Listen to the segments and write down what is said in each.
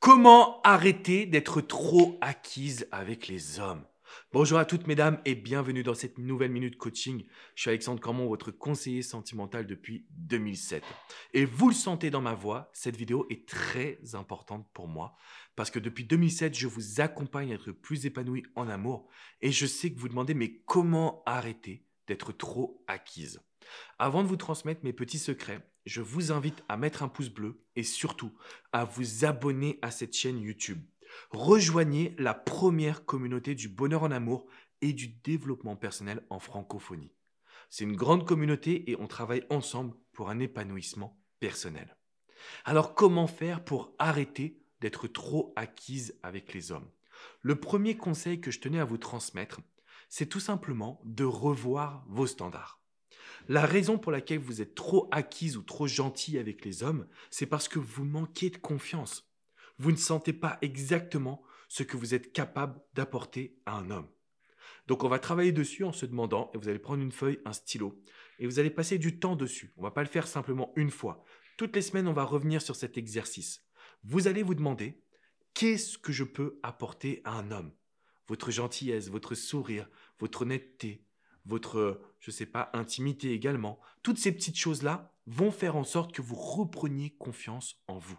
Comment arrêter d'être trop acquise avec les hommes? Bonjour à toutes mesdames et bienvenue dans cette nouvelle minute coaching. Je suis Alexandre Cormon, votre conseiller sentimental depuis 2007. Et vous le sentez dans ma voix, cette vidéo est très importante pour moi parce que depuis 2007, je vous accompagne à être plus épanoui en amour et je sais que vous demandez mais comment arrêter d'être trop acquise? Avant de vous transmettre mes petits secrets, je vous invite à mettre un pouce bleu et surtout à vous abonner à cette chaîne YouTube. Rejoignez la première communauté du bonheur en amour et du développement personnel en francophonie. C'est une grande communauté et on travaille ensemble pour un épanouissement personnel. Alors comment faire pour arrêter d'être trop acquise avec les hommes? Le premier conseil que je tenais à vous transmettre, c'est tout simplement de revoir vos standards. La raison pour laquelle vous êtes trop acquise ou trop gentille avec les hommes, c'est parce que vous manquez de confiance. Vous ne sentez pas exactement ce que vous êtes capable d'apporter à un homme. Donc on va travailler dessus en se demandant, et vous allez prendre une feuille, un stylo, et vous allez passer du temps dessus. On ne va pas le faire simplement une fois. Toutes les semaines, on va revenir sur cet exercice. Vous allez vous demander, qu'est-ce que je peux apporter à un homme? Votre gentillesse, votre sourire, votre honnêteté, votre, je ne sais pas, intimité également. Toutes ces petites choses-là vont faire en sorte que vous repreniez confiance en vous.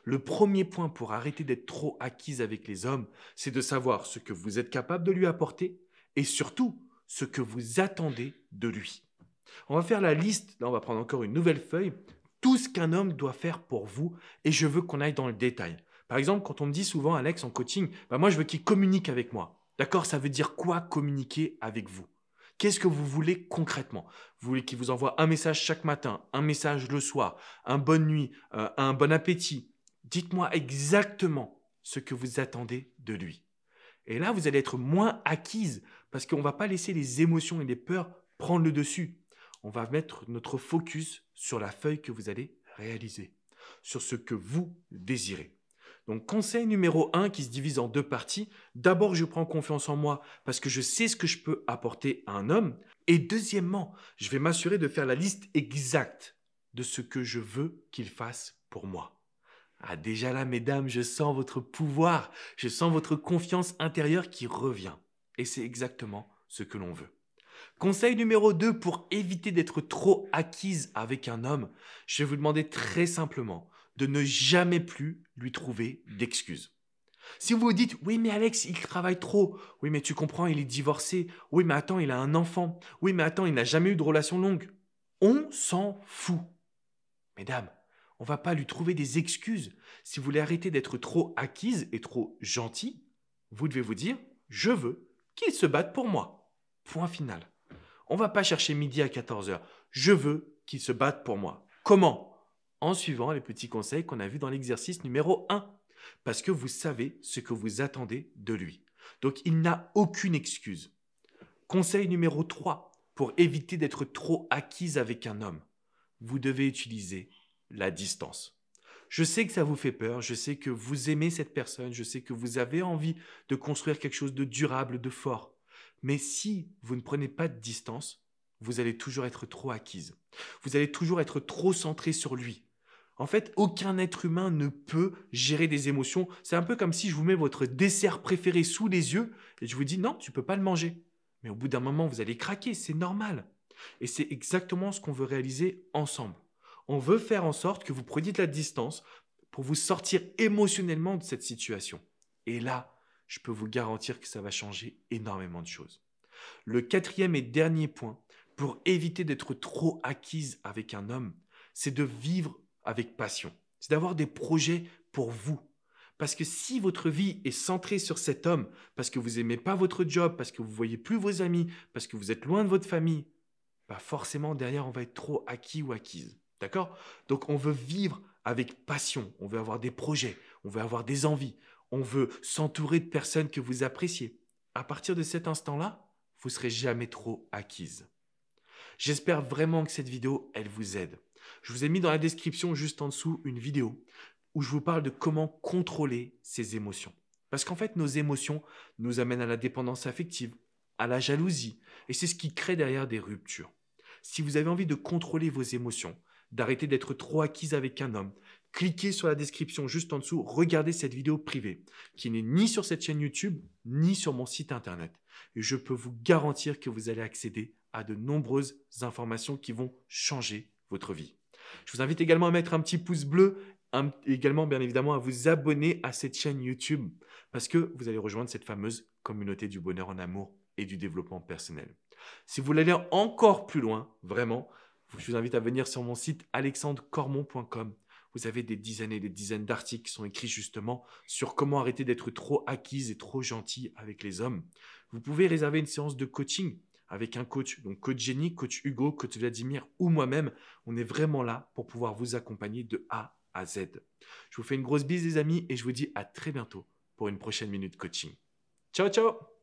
Le premier point pour arrêter d'être trop acquise avec les hommes, c'est de savoir ce que vous êtes capable de lui apporter et surtout ce que vous attendez de lui. On va faire la liste, là on va prendre encore une nouvelle feuille, tout ce qu'un homme doit faire pour vous et je veux qu'on aille dans le détail. Par exemple, quand on me dit souvent, Alex, en coaching, moi je veux qu'il communique avec moi. D'accord? Ça veut dire quoi communiquer avec vous? Qu'est-ce que vous voulez concrètement? Vous voulez qu'il vous envoie un message chaque matin, un message le soir, un bonne nuit, un bon appétit. Dites-moi exactement ce que vous attendez de lui. Et là, vous allez être moins acquise parce qu'on ne va pas laisser les émotions et les peurs prendre le dessus. On va mettre notre focus sur la feuille que vous allez réaliser, sur ce que vous désirez. Donc, conseil numéro 1 qui se divise en deux parties. D'abord, je prends confiance en moi parce que je sais ce que je peux apporter à un homme. Et deuxièmement, je vais m'assurer de faire la liste exacte de ce que je veux qu'il fasse pour moi. Ah, déjà là, mesdames, je sens votre pouvoir, je sens votre confiance intérieure qui revient. Et c'est exactement ce que l'on veut. Conseil numéro 2, pour éviter d'être trop acquise avec un homme, je vais vous demander très simplement de ne jamais plus lui trouver d'excuses. Si vous vous dites, oui mais Alex, il travaille trop, oui mais tu comprends, il est divorcé, oui mais attends, il a un enfant, oui mais attends, il n'a jamais eu de relation longue, on s'en fout. Mesdames, on ne va pas lui trouver des excuses. Si vous voulez arrêter d'être trop acquise et trop gentille, vous devez vous dire, je veux qu'il se batte pour moi. Point final. On ne va pas chercher midi à 14 heures. Je veux qu'il se batte pour moi. Comment? En suivant les petits conseils qu'on a vus dans l'exercice numéro 1. Parce que vous savez ce que vous attendez de lui. Donc, il n'a aucune excuse. Conseil numéro 3. Pour éviter d'être trop acquise avec un homme, vous devez utiliser la distance. Je sais que ça vous fait peur, je sais que vous aimez cette personne, je sais que vous avez envie de construire quelque chose de durable, de fort. Mais si vous ne prenez pas de distance, vous allez toujours être trop acquise. Vous allez toujours être trop centré sur lui. En fait, aucun être humain ne peut gérer des émotions. C'est un peu comme si je vous mets votre dessert préféré sous les yeux et je vous dis non, tu ne peux pas le manger. Mais au bout d'un moment, vous allez craquer, c'est normal. Et c'est exactement ce qu'on veut réaliser ensemble. On veut faire en sorte que vous preniez de la distance pour vous sortir émotionnellement de cette situation. Et là, je peux vous garantir que ça va changer énormément de choses. Le quatrième et dernier point, pour éviter d'être trop acquise avec un homme, c'est de vivre avec passion. C'est d'avoir des projets pour vous. Parce que si votre vie est centrée sur cet homme, parce que vous n'aimez pas votre job, parce que vous ne voyez plus vos amis, parce que vous êtes loin de votre famille, forcément derrière on va être trop acquis ou acquise. D'accord? Donc on veut vivre avec passion, on veut avoir des projets, on veut avoir des envies, on veut s'entourer de personnes que vous appréciez. À partir de cet instant-là, vous ne serez jamais trop acquise. J'espère vraiment que cette vidéo, elle vous aide. Je vous ai mis dans la description juste en dessous une vidéo où je vous parle de comment contrôler ses émotions. Parce qu'en fait, nos émotions nous amènent à la dépendance affective, à la jalousie, et c'est ce qui crée derrière des ruptures. Si vous avez envie de contrôler vos émotions, d'arrêter d'être trop acquise avec un homme, cliquez sur la description juste en dessous, regardez cette vidéo privée qui n'est ni sur cette chaîne YouTube, ni sur mon site internet. Et je peux vous garantir que vous allez accéder à de nombreuses informations qui vont changer votre vie. Je vous invite également à mettre un petit pouce bleu, également bien évidemment à vous abonner à cette chaîne YouTube parce que vous allez rejoindre cette fameuse communauté du bonheur en amour et du développement personnel. Si vous voulez aller encore plus loin, vraiment, je vous invite à venir sur mon site alexandrecormon.com. Vous avez des dizaines et des dizaines d'articles qui sont écrits justement sur comment arrêter d'être trop acquise et trop gentil avec les hommes. Vous pouvez réserver une séance de coaching avec un coach, donc coach Jenny, coach Hugo, coach Vladimir ou moi-même. On est vraiment là pour pouvoir vous accompagner de A à Z. Je vous fais une grosse bise les amis et je vous dis à très bientôt pour une prochaine minute coaching. Ciao, ciao!